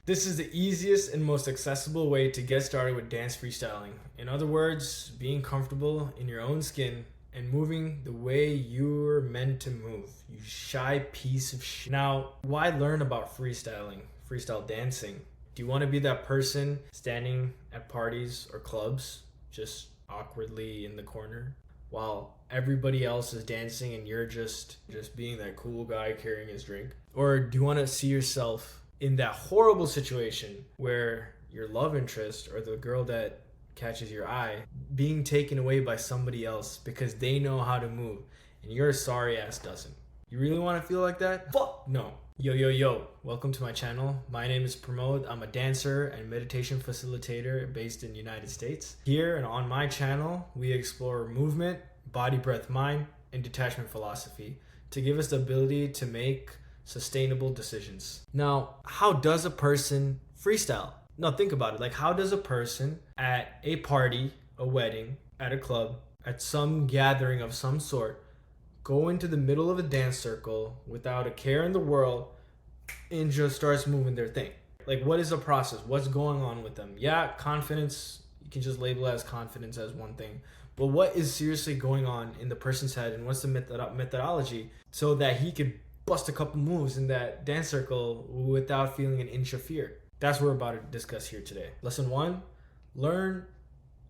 This is the easiest and most accessible way to get started with dance freestyling. In other words, being comfortable in your own skin and moving the way you're meant to move. You shy piece of shit. Now, why learn about freestyling, freestyle dancing? Do you want to be that person standing at parties or clubs, just awkwardly in the corner, while everybody else is dancing and you're just being that cool guy carrying his drink? Or do you want to see yourself in that horrible situation where your love interest or the girl that catches your eye being taken away by somebody else because they know how to move and your sorry ass doesn't? You really want to feel like that? Fuck no. Yo, welcome to my channel. My name is Pramod. I'm a dancer and meditation facilitator based in the United States. Here and on my channel, we explore movement, body, breath, mind, and detachment philosophy to give us the ability to make sustainable decisions. Now, how does a person freestyle? No, think about it. Like, how does a person at a party, a wedding, at a club, at some gathering of some sort, go into the middle of a dance circle without a care in the world and just starts moving their thing? Like, what is the process? What's going on with them? Yeah, confidence, you can just label it as confidence as one thing. But what is seriously going on in the person's head, and what's the methodology so that he could bust a couple moves in that dance circle without feeling an inch of fear? That's what we're about to discuss here today. Lesson 1, learn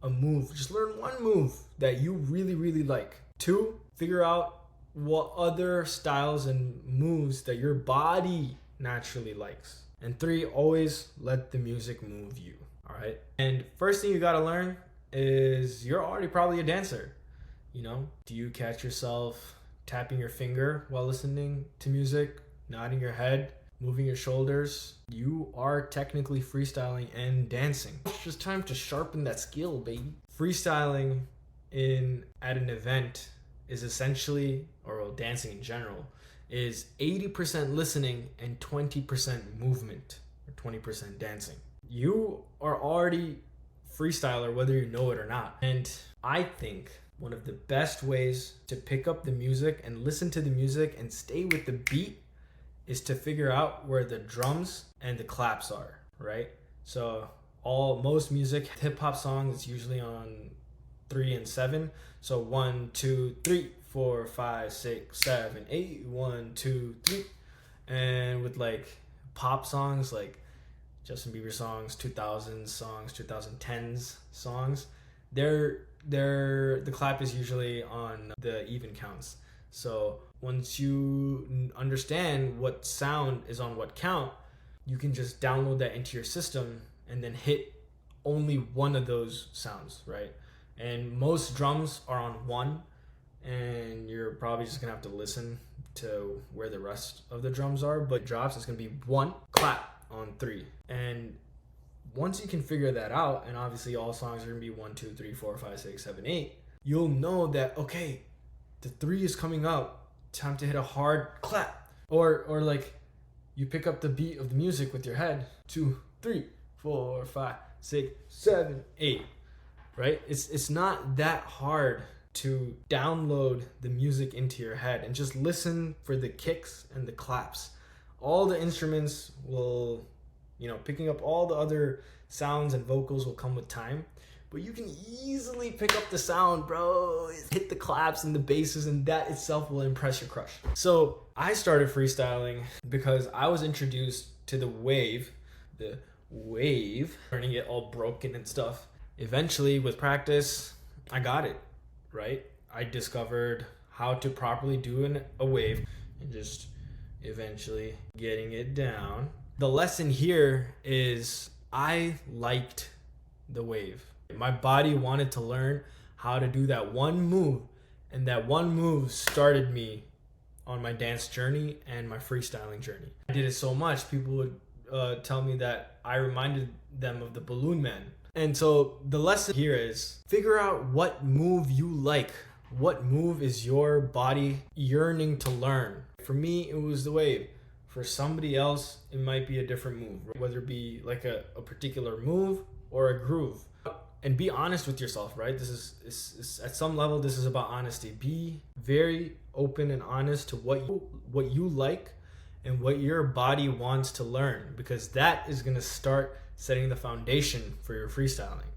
a move. Just learn one move that you really like. 2, figure out what other styles and moves that your body naturally likes. And 3, always let the music move you. All right. And first thing you got to learn is you're already probably a dancer. You know, do you catch yourself tapping your finger while listening to music, nodding your head, moving your shoulders? You are technically freestyling and dancing. It's just time to sharpen that skill, baby. Freestyling at an event is essentially, or dancing in general, is 80% listening and 20% movement, or 20% dancing. You are already freestyler whether you know it or not. And I think one of the best ways to pick up the music and listen to the music and stay with the beat is to figure out where the drums and the claps are, right? So most music, hip hop songs, it's usually on 3 and 7. So 1, 2, 3, 4, 5, 6, 7, 8, 1, 2, 3. And with like pop songs, like Justin Bieber songs, 2000s songs, 2010s songs, the clap is usually on the even counts. So once you understand what sound is on what count, you can just download that into your system and then hit only one of those sounds, right? And most drums are on 1, and you're probably just gonna have to listen to where the rest of the drums are, but drops, it's gonna be 1 clap on 3. And once you can figure that out, and obviously all songs are gonna be 1, 2, 3, 4, 5, 6, 7, 8, you'll know that, okay, the 3 is coming up, time to hit a hard clap. Or like you pick up the beat of the music with your head, 2, 3, 4, 5, 6, 7, 8, right? It's not that hard to download the music into your head and just listen for the kicks and the claps. All the instruments will, picking up all the other sounds and vocals will come with time, but you can easily pick up the sound, bro. Hit the claps and the basses, and that itself will impress your crush. So I started freestyling because I was introduced to the wave, learning it all broken and stuff. Eventually, with practice, I got it, right? I discovered how to properly do a wave and just eventually getting it down. The lesson here is I liked the wave. My body wanted to learn how to do that one move, and that one move started me on my dance journey and my freestyling journey. I did it so much, people would tell me that I reminded them of the Balloon Man. And so the lesson here is figure out what move you like. What move is your body yearning to learn? For me, it was the wave. For somebody else, it might be a different move, whether it be like a particular move or a groove. And be honest with yourself, right? This is at some level, this is about honesty. Be very open and honest to what you like and what your body wants to learn, because that is going to start setting the foundation for your freestyling,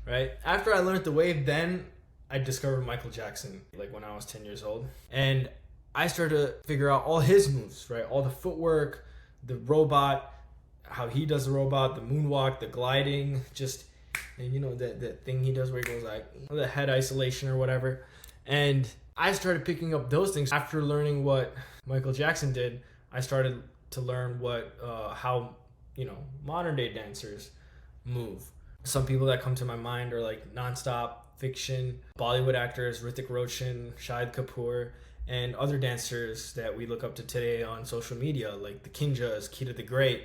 right? After I learned the wave, then I discovered Michael Jackson, like when I was 10 years old. And I started to figure out all his moves, right? All the footwork, the robot, how he does the robot, the moonwalk, the gliding, just, and you know, that thing he does where he goes like, the head isolation or whatever. And I started picking up those things. After learning what Michael Jackson did, I started to learn how, you know, modern day dancers move. Some people that come to my mind are like Nonstop, Fiction, Bollywood actors, Hrithik Roshan, Shahid Kapoor, and other dancers that we look up to today on social media, like the Kinjas, Kita the Great,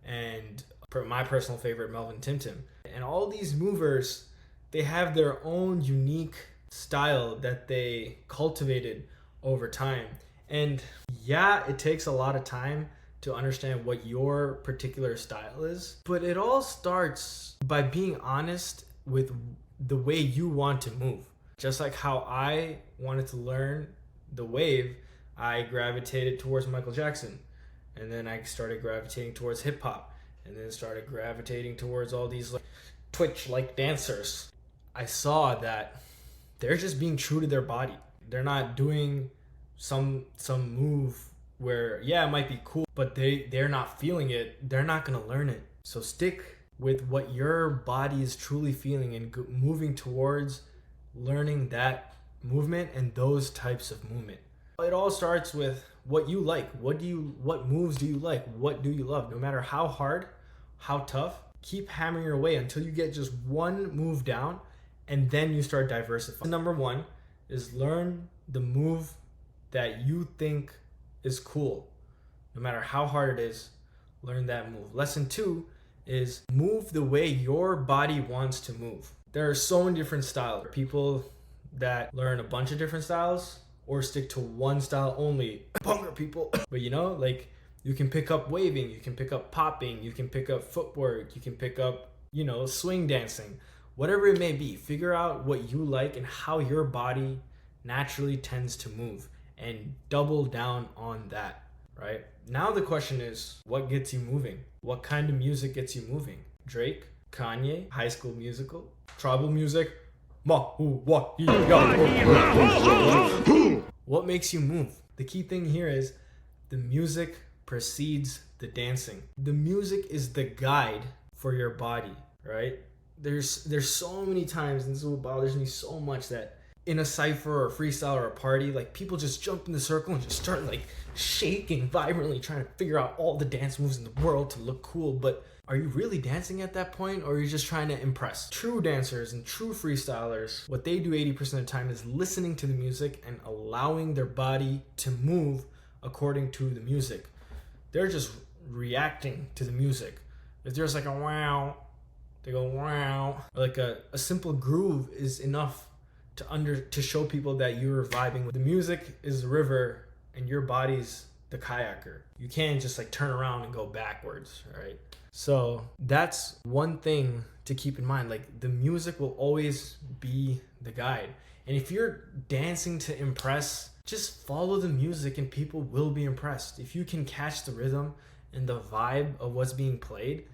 and my personal favorite, Melvin Timtim. And all these movers, they have their own unique style that they cultivated over time. And yeah, it takes a lot of time to understand what your particular style is, but it all starts by being honest with the way you want to move. Just like how I wanted to learn the wave, I gravitated towards Michael Jackson, and then I started gravitating towards hip hop, and then started gravitating towards all these like Twitch like dancers. I saw that they're just being true to their body. They're not doing some move where, yeah, it might be cool, but they're not feeling it. They're not gonna learn it. So stick with what your body is truly feeling and moving towards learning that movement and those types of movement. It all starts with what you like. What moves do you like? What do you love? No matter how hard, how tough, keep hammering your way until you get just one move down, and then you start diversifying. Number one is learn the move that you think is cool. No matter how hard it is, learn that move. Lesson two is move the way your body wants to move. There are so many different styles. People that learn a bunch of different styles or stick to one style only. Bunker people. But you know, like, you can pick up waving, you can pick up popping, you can pick up footwork, you can pick up, you know, swing dancing, whatever it may be. Figure out what you like and how your body naturally tends to move and double down on that, right? Now the question is, what gets you moving? What kind of music gets you moving? Drake, Kanye, High School Musical, tribal music, what makes you move? The key thing here is the music precedes the dancing. The music is the guide for your body, right? There's so many times, and this is what bothers me so much, that in a cypher or a freestyle or a party, like, people just jump in the circle and just start like shaking vibrantly, trying to figure out all the dance moves in the world to look cool. But are you really dancing at that point, or are you just trying to impress? True dancers and true freestylers, what they do 80% of the time is listening to the music and allowing their body to move according to the music. They're just reacting to the music. If there's like a wow, they go wow. Like a simple groove is enough to show people that you're vibing with. The music is the river and your body's the kayaker. You can't just like turn around and go backwards, right? So that's one thing to keep in mind. Like, the music will always be the guide. And if you're dancing to impress, just follow the music and people will be impressed. If you can catch the rhythm and the vibe of what's being played,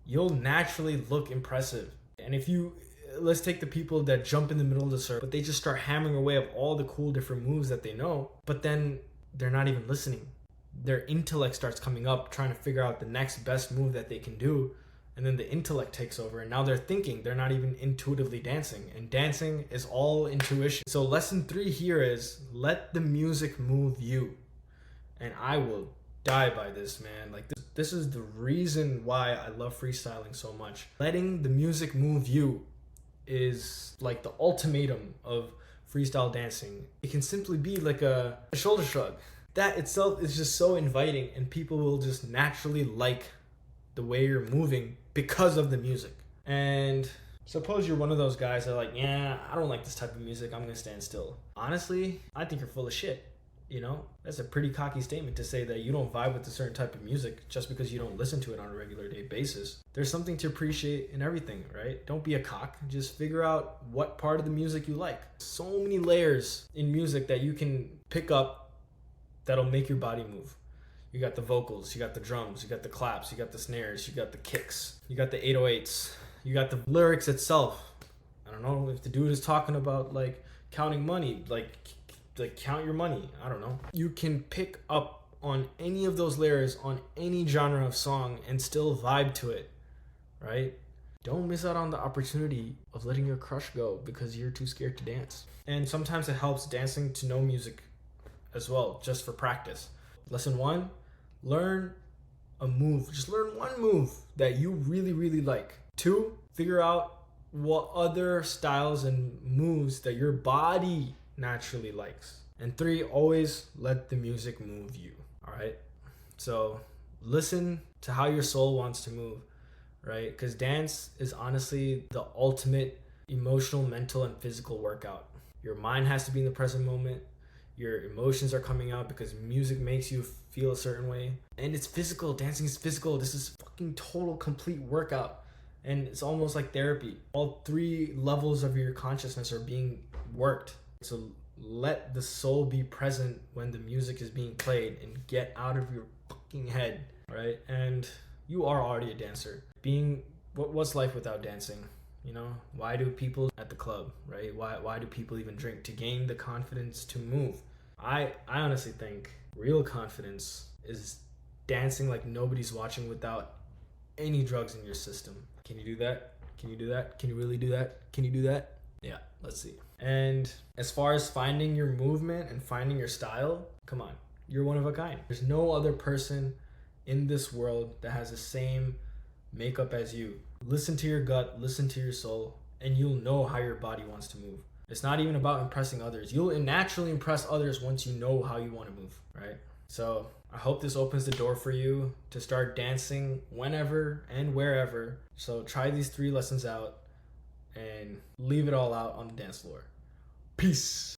you'll naturally look impressive. And if you, let's take the people that jump in the middle of the circle, but they just start hammering away of all the cool different moves that they know, but then they're not even listening. Their intellect starts coming up, trying to figure out the next best move that they can do, and then the intellect takes over, and now they're thinking, they're not even intuitively dancing, and dancing is all intuition. So lesson 3 here is, let the music move you. And I will die by this, man. Like, this is the reason why I love freestyling so much. Letting the music move you is like the ultimatum of freestyle dancing. It can simply be like a shoulder shrug. That itself is just so inviting, and people will just naturally like the way you're moving because of the music. And suppose you're one of those guys that are like, yeah, I don't like this type of music, I'm gonna stand still. Honestly, I think you're full of shit. You know, that's a pretty cocky statement to say that you don't vibe with a certain type of music just because you don't listen to it on a regular day basis. There's something to appreciate in everything, right? Don't be a cock. Just figure out what part of the music you like. So many layers in music that you can pick up that'll make your body move. You got the vocals, you got the drums, you got the claps, you got the snares, you got the kicks, you got the 808s, you got the lyrics itself. I don't know if the dude is talking about like counting money, like count your money. I don't know. You can pick up on any of those layers on any genre of song and still vibe to it, right? Don't miss out on the opportunity of letting your crush go because you're too scared to dance. And sometimes it helps dancing to know music as well, just for practice. Lesson 1, learn a move. Just learn one move that you really, really like. 2, figure out what other styles and moves that your body naturally likes. And 3, always let the music move you. All right? So listen to how your soul wants to move, right? Because dance is honestly the ultimate emotional, mental, and physical workout. Your mind has to be in the present moment. Your emotions are coming out because music makes you feel a certain way. And it's physical. Dancing is physical. This is fucking total, complete workout. And it's almost like therapy. All 3 levels of your consciousness are being worked. So let the soul be present when the music is being played and get out of your fucking head, right? And you are already a dancer. What's life without dancing? You know, why do people at the club, right? Why do people even drink? To gain the confidence to move. I honestly think real confidence is dancing like nobody's watching without any drugs in your system. Can you do that? Can you do that? Can you really do that? Can you do that? Yeah, let's see. And as far as finding your movement and finding your style, come on, you're one of a kind. There's no other person in this world that has the same makeup as you. Listen to your gut, listen to your soul, and you'll know how your body wants to move. It's not even about impressing others. You'll naturally impress others once you know how you want to move, right? So I hope this opens the door for you to start dancing whenever and wherever. So try these 3 lessons out and leave it all out on the dance floor. Peace.